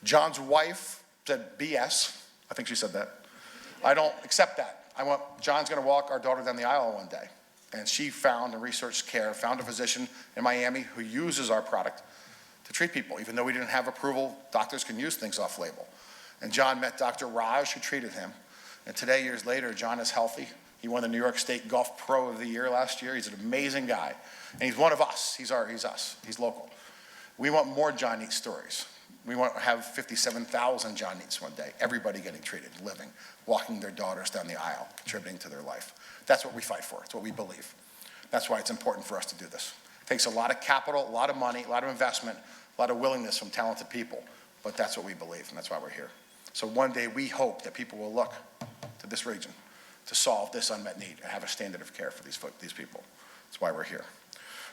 John's wife said, BS. I think she said that. I don't accept that. John's going to walk our daughter down the aisle one day. And she found, in research care, found a physician in Miami who uses our product to treat people. Even though we didn't have approval, doctors can use things off-label. And John met Dr. Raj, who treated him. And today, years later, John is healthy. He won the New York State Golf Pro of the Year last year. He's an amazing guy. And he's one of us. He's us. He's local. We want more John Neat stories. We want to have 57,000 John Neats one day. Everybody getting treated, living, walking their daughters down the aisle, contributing to their life. That's what we fight for. It's what we believe. That's why it's important for us to do this. It takes a lot of capital, a lot of money, a lot of investment, a lot of willingness from talented people. But that's what we believe, and that's why we're here. So one day we hope that people will look to this region to solve this unmet need and have a standard of care for these people. That's why we're here.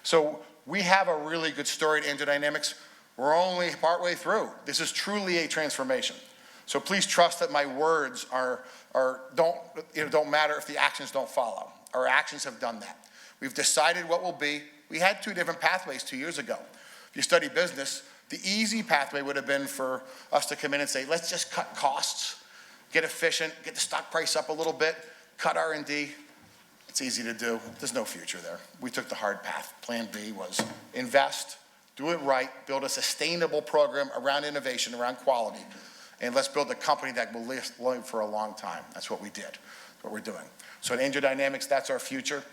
So we have a really good story at AngioDynamics. We're only partway through. This is truly a transformation. So please trust that my words don't matter if the actions don't follow. Our actions have done that. We've decided what will be. We had 2 different pathways 2 years ago. If you study business, the easy pathway would have been for us to come in and say, let's just cut costs, get efficient, get the stock price up a little bit, cut R&D. It's easy to do. There's no future there. We took the hard path. Plan B was invest, do it right, build a sustainable program around innovation, around quality, and let's build a company that will live for a long time. That's what we did. That's what we're doing. So at AngioDynamics, that's our future.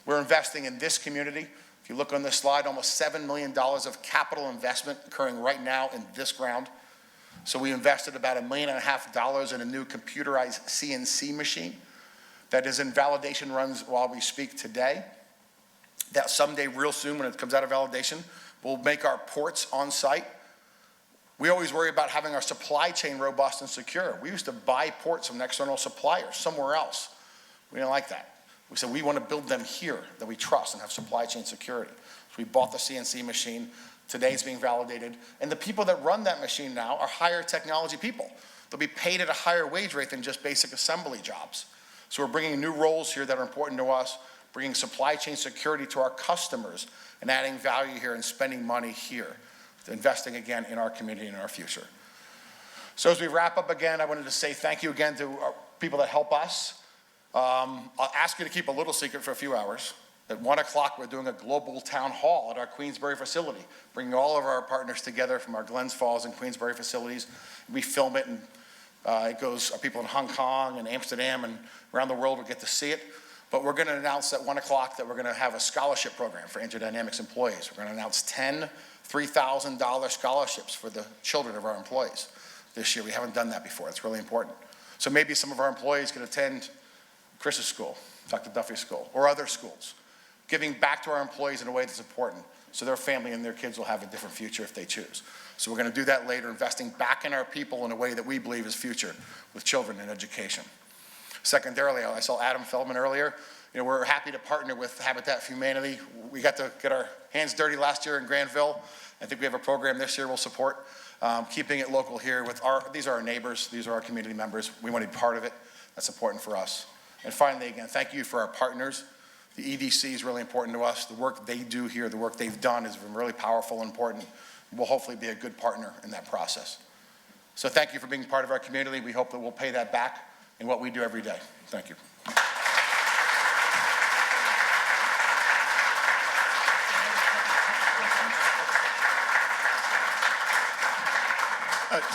We're investing in this community. If you look on this slide, almost $7 million of capital investment occurring right now in this ground. So we invested about $1.5 million in a new computerized CNC machine that is in validation runs while we speak today. That someday, real soon, when it comes out of validation, we'll make our ports on site. We always worry about having our supply chain robust and secure. We used to buy ports from external suppliers somewhere else. We didn't like that. We said we want to build them here that we trust and have supply chain security. So we bought the CNC machine. Today it's being validated. And the people that run that machine now are higher technology people. They'll be paid at a higher wage rate than just basic assembly jobs. So we're bringing new roles here that are important to us, bringing supply chain security to our customers, and adding value here and spending money here, investing again in our community and our future. So as we wrap up again, I wanted to say thank you again to our people that help us. I'll ask you to keep a little secret for a few hours. At 1 o'clock, we're doing a global town hall at our Queensbury facility, bringing all of our partners together from our Glens Falls and Queensbury facilities. We film it, and it goes, our people in Hong Kong and Amsterdam and around the world will get to see it. But we're going to announce at 1 o'clock that we're going to have a scholarship program for AngioDynamics employees. We're going to announce 10 $3,000 scholarships for the children of our employees this year. We haven't done that before. It's really important. So maybe some of our employees can attend Chris's school, Dr. Duffy's school, or other schools, giving back to our employees in a way that's important so their family and their kids will have a different future if they choose. So we're going to do that later, investing back in our people in a way that we believe is future with children and education. Secondarily, I saw Adam Feldman earlier. You know, we're happy to partner with Habitat for Humanity. We got to get our hands dirty last year in Granville. I think we have a program this year we'll support, keeping it local here with these are our neighbors, these are our community members. We want to be part of it. That's important for us. And finally, again, thank you for our partners. The EDC is really important to us. The work they do here, the work they've done has been really powerful and important. We'll hopefully be a good partner in that process. So thank you for being part of our community. We hope that we'll pay that back in what we do every day. Thank you.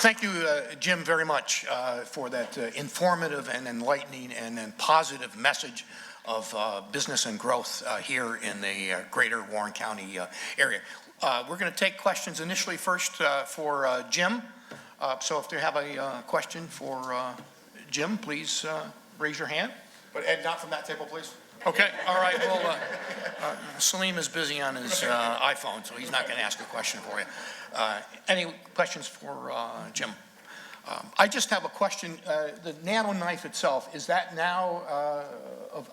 Thank you, Jim, very much for that informative and enlightening and positive message of business and growth here in the greater Warren County area. We're going to take questions initially first for Jim. So if you have a question for Jim, please raise your hand. But Ed, not from that table, please. Okay, all right. Well, Salim is busy on his iPhone, so he's not going to ask a question for you. Any questions for Jim? I just have a question. The nano knife itself, is that now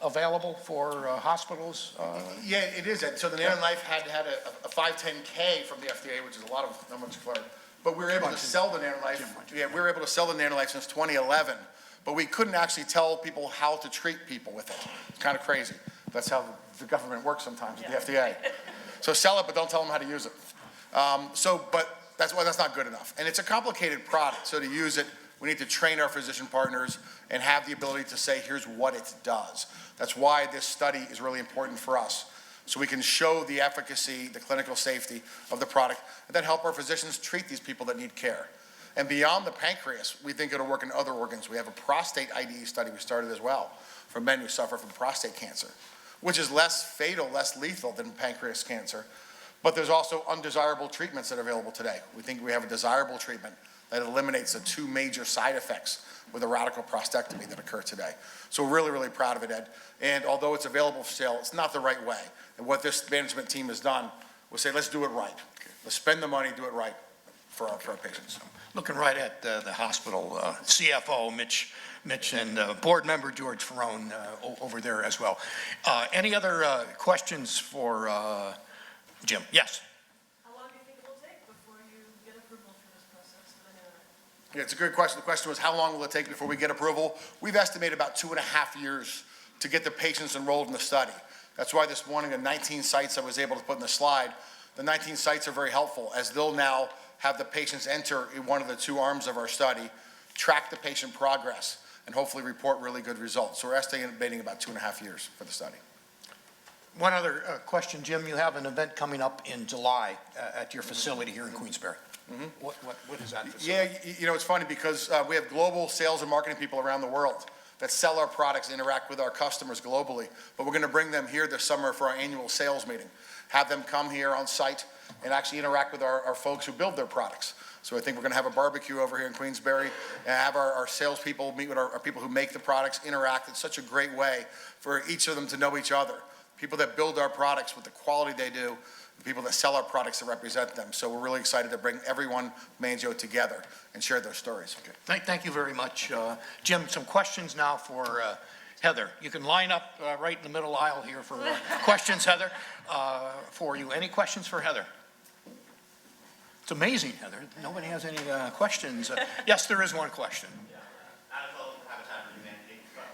available for hospitals? Yeah, it is. So the nano knife had a 510K from the FDA, which is a lot of, not much clear. But we were able to sell the nano knife. Yeah, we were able to sell the nano knife since 2011. But we couldn't actually tell people how to treat people with it. It's kind of crazy. That's how the government works sometimes with the FDA. So sell it, but don't tell them how to use it. But that's why that's not good enough. And it's a complicated product. So to use it, we need to train our physician partners and have the ability to say, here's what it does. That's why this study is really important for us. So we can show the efficacy, the clinical safety of the product, and then help our physicians treat these people that need care. And beyond the pancreas, we think it'll work in other organs. We have a prostate IDE study we started as well for men who suffer from prostate cancer, which is less fatal, less lethal than pancreas cancer. But there's also undesirable treatments that are available today. We think we have a desirable treatment that eliminates the 2 major side effects with a radical prostatectomy that occur today. So we're really, really proud of it, Ed. And although it's available for sale, it's not the right way. And what this management team has done was say, let's do it right. Let's spend the money, do it right for our patients. Looking right at the hospital CFO, Mitch, and board member George Ferrone over there as well. Any other questions for Jim? Yes. How long do you think it will take before you get approval for this process? Yeah, it's a good question. The question was, how long will it take before we get approval? We've estimated about 2.5 years to get the patients enrolled in the study. That's why this morning, the 19 sites I was able to put in the slide, the 19 sites are very helpful, as they'll now have the patients enter in one of the 2 arms of our study, track the patient progress, and hopefully report really good results. So we're estimating about 2.5 years for the study. One other question, Jim, you have an event coming up in July at your facility here in Queensbury. What is that facility? Yeah, you know, it's funny because we have global sales and marketing people around the world that sell our products and interact with our customers globally. But we're going to bring them here this summer for our annual sales meeting. Have them come here on site and actually interact with our folks who build their products. So I think we're going to have a barbecue over here in Queensbury and have our salespeople meet with our people who make the products, interact. It's such a great way for each of them to know each other. People that build our products with the quality they do, the people that sell our products that represent them. So we're really excited to bring everyone from Angio together and share their stories. Okay. Thank you very much. Jim, some questions now for Heather. You can line up right in the middle aisle here for questions, Heather, for you. Any questions for Heather? It's amazing, Heather. Nobody has any questions. Yes, there is one question.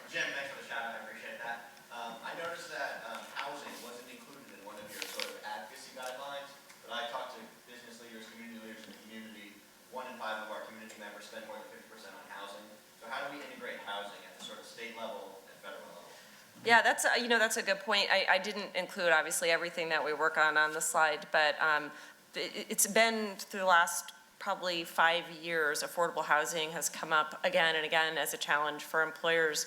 Jim, thanks for the shout out, I appreciate that. I noticed that housing wasn't included in one of your sort of advocacy guidelines, but I talked to business leaders, community leaders in the community. 1 in 5 of our community members spend more than 50% on housing. So how do we integrate housing at the sort of state level and federal level? Yeah, that's a good point. I didn't include, obviously, everything that we work on the slide, but it's been through the last probably 5 years, affordable housing has come up again and again as a challenge for employers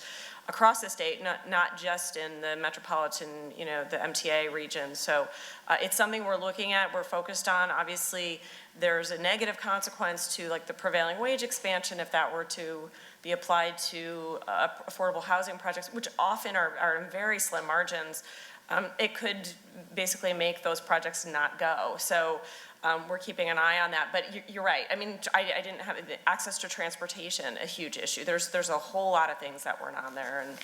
across the state, not just in the metropolitan, the MTA region. So it's something we're looking at, we're focused on. Obviously, there's a negative consequence to like the prevailing wage expansion if that were to be applied to affordable housing projects, which often are in very slim margins. It could basically make those projects not go. So we're keeping an eye on that, but you're right. I mean, I didn't have access to transportation, a huge issue. There's a whole lot of things that weren't on there, and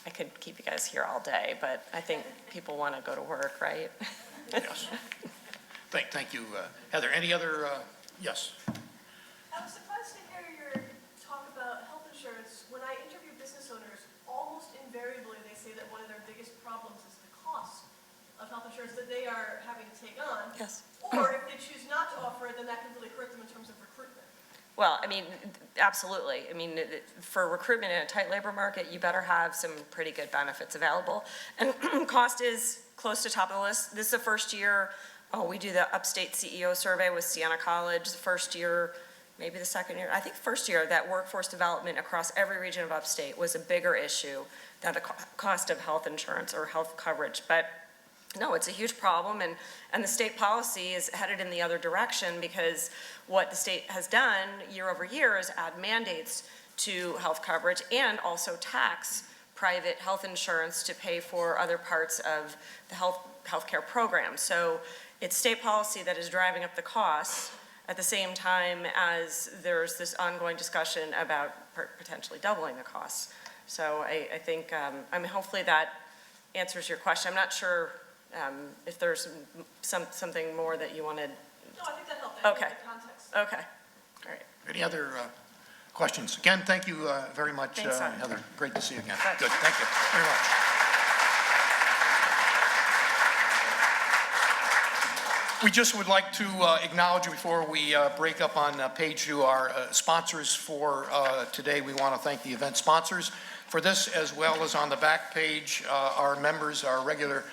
I could keep you guys here all day, but I think people want to go to work, right? Yes. Thank you, Heather. Any other, yes? I was surprised to hear your talk about health insurance. When I interview business owners, almost invariably they say that one of their biggest problems is the cost of health insurance that they are having to take on. Yes. Or if they choose not to offer it, then that can really hurt them in terms of recruitment. Well, I mean, absolutely. I mean, for recruitment in a tight labor market, you better have some pretty good benefits available. And cost is close to top of the list. This is the first year, we do the upstate CEO survey with Siena College. The first year, maybe the second year, I think first year, that workforce development across every region of upstate was a bigger issue than the cost of health insurance or health coverage. But no, it's a huge problem, and the state policy is headed in the other direction because what the state has done year over year is add mandates to health coverage and also tax private health insurance to pay for other parts of the healthcare program. So it's state policy that is driving up the costs at the same time as there's this ongoing discussion about potentially doubling the costs. So I think, hopefully that answers your question. I'm not sure if there's something more that you wanted. No, I think that helped. Okay. The context. Okay, all right. Any other questions? Again, thank you very much, Thanks, Simon. Heather. Great to see you again. Thanks. Good, thank you very much. We just would like to acknowledge before we break up on page 2 our sponsors for today. We want to thank the event sponsors for this, as well as on the back page, our members, our regular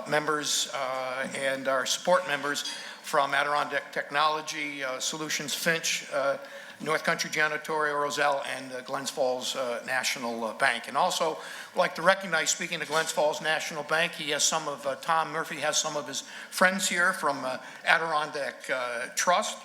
members, and our support members from Adirondack Technology Solutions, Finch, North Country Janitorial, Roselle, and Glens Falls National Bank. And also, I'd like to recognize, speaking of Glens Falls National Bank, he has some of, Tom Murphy has some of his friends here from Adirondack Trust.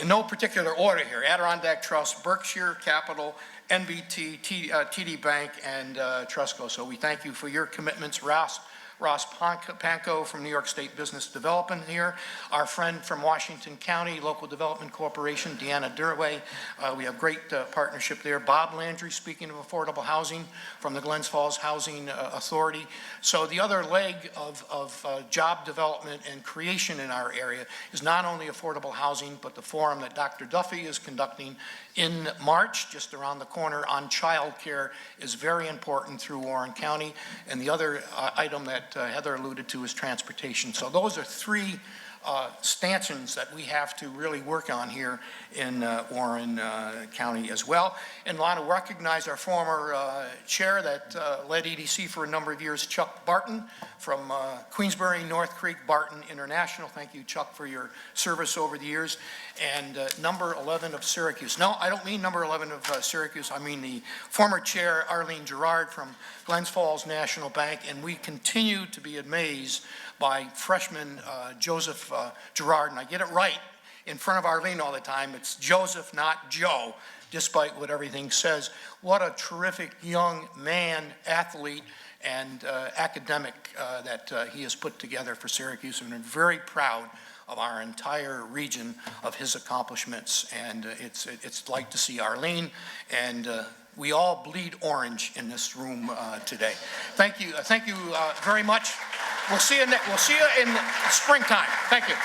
In no particular order here, Adirondack Trust, Berkshire Capital, NBT, TD Bank, and Trustco. So we thank you for your commitments. Ross Ross Panko from New York State Business Development here, our friend from Washington County Local Development Corporation, Deanna Durway. We have great partnership there. Bob Landry, speaking of affordable housing, from the Glens Falls Housing Authority. So the other leg of job development and creation in our area is not only affordable housing, but the forum that Dr. Duffy is conducting in March, just around the corner, on child care is very important through Warren County. And the other item that Heather alluded to is transportation. So those are three stanchions that we have to really work on here in Warren County as well. And I want to recognize our former chair that led EDC for a number of years, Chuck Barton from Queensbury, North Creek, Barton International. Thank you, Chuck, for your service over the years. And number 11 of Syracuse. No, I don't mean number 11 of Syracuse. I mean the former chair, Arlene Gerard from Glens Falls National Bank. And we continue to be amazed by freshman Joseph Gerard. And I get it right in front of Arlene all the time. It's Joseph, not Joe, despite what everything says. What a terrific young man, athlete, and academic that he has put together for Syracuse. And I'm very proud of our entire region of his accomplishments. And it's like to see Arlene, and we all bleed orange in this room today. Thank you very much. We'll see you in springtime. Thank you.